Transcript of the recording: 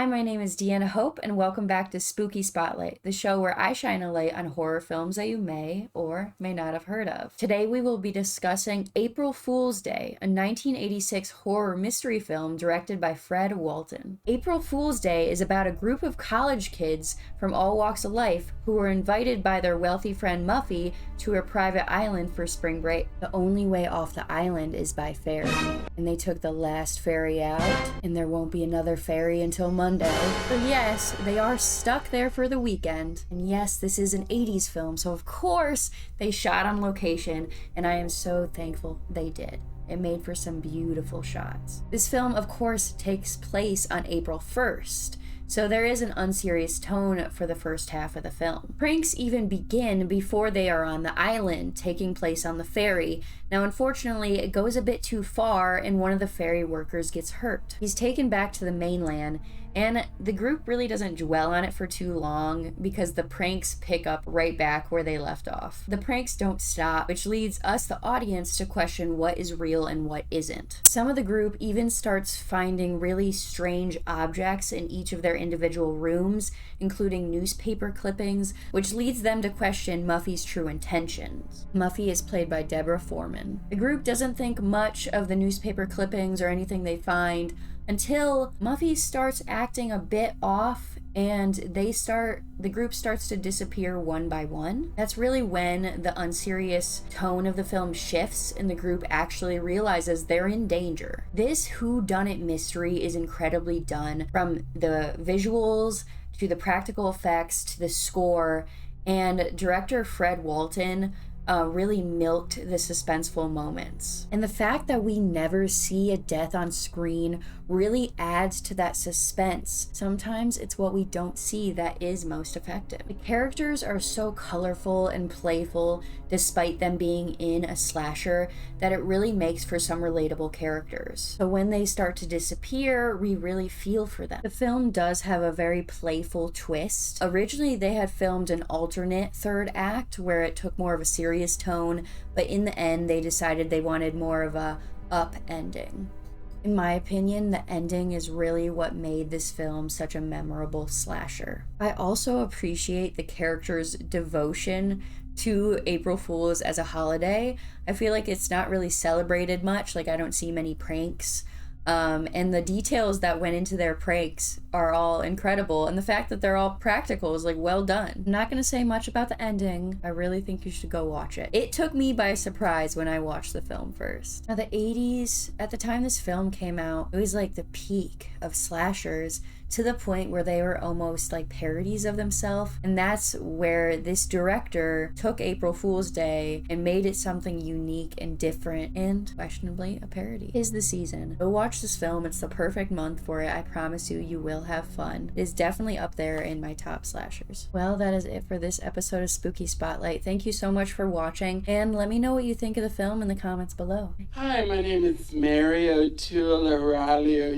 my name is Deanna Hope, and welcome back to Spooky Spotlight, the show where I shine a light on horror films that you may or may not have heard of. Today we will be discussing April Fool's Day, a 1986 horror mystery film directed by Fred Walton. April Fool's Day is about a group of college kids from all walks of life who were invited by their wealthy friend Muffy to a private island for spring break. The only way off the island is by ferry, and they took the last ferry out, and there won't be another ferry until Monday. But yes, they are stuck there for the weekend. And yes, this is an 80s film, so of course they shot on location, and I am so thankful they did. It made for some beautiful shots. This film, of course, takes place on April 1st, so there is an unserious tone for the first half of the film. Pranks even begin before they are on the island, taking place on the ferry. Now, unfortunately, it goes a bit too far and one of the ferry workers gets hurt. He's taken back to the mainland, and the group really doesn't dwell on it for too long because the pranks pick up right back where they left off. The pranks don't stop, which leads us, the audience, to question what is real and what isn't. Some of the group even starts finding really strange objects in each of their individual rooms, including newspaper clippings, which leads them to question Muffy's true intentions. Muffy is played by Deborah Foreman. The group doesn't think much of the newspaper clippings or anything they find until Muffy starts acting a bit off and the group starts to disappear one by one. That's really when the unserious tone of the film shifts and the group actually realizes they're in danger. This whodunit mystery is incredibly done, from the visuals to the practical effects to the score, and director Fred Walton really milked the suspenseful moments. And the fact that we never see a death on screen really adds to that suspense. Sometimes it's what we don't see that is most effective. The characters are so colorful and playful despite them being in a slasher that it really makes for some relatable characters. So when they start to disappear, we really feel for them. The film does have a very playful twist. Originally, they had filmed an alternate third act where it took more of a serious tone, but in the end they decided they wanted more of a up ending. In my opinion, the ending is really what made this film such a memorable slasher. I also appreciate the characters' devotion to April Fools as a holiday. I feel like it's not really celebrated much, like I don't see many pranks. And the details that went into their pranks are all incredible. And the fact that they're all practical is like, well done. I'm not going to say much about the ending. I really think you should go watch it. It took me by surprise when I watched the film first. Now, the 80s, at the time this film came out, it was like the peak of slashers, to the point where they were almost like parodies of themselves. And that's where this director took April Fool's Day and made it something unique and different and questionably a parody. 'Tis the season. Go watch this film. It's the perfect month for it. I promise you, you will have fun. It is definitely up there in my top slashers. Well, that is it for this episode of Spooky Spotlight. Thank you so much for watching, and let me know what you think of the film in the comments below. Hi, my name is Mary O'Toole Aurelio.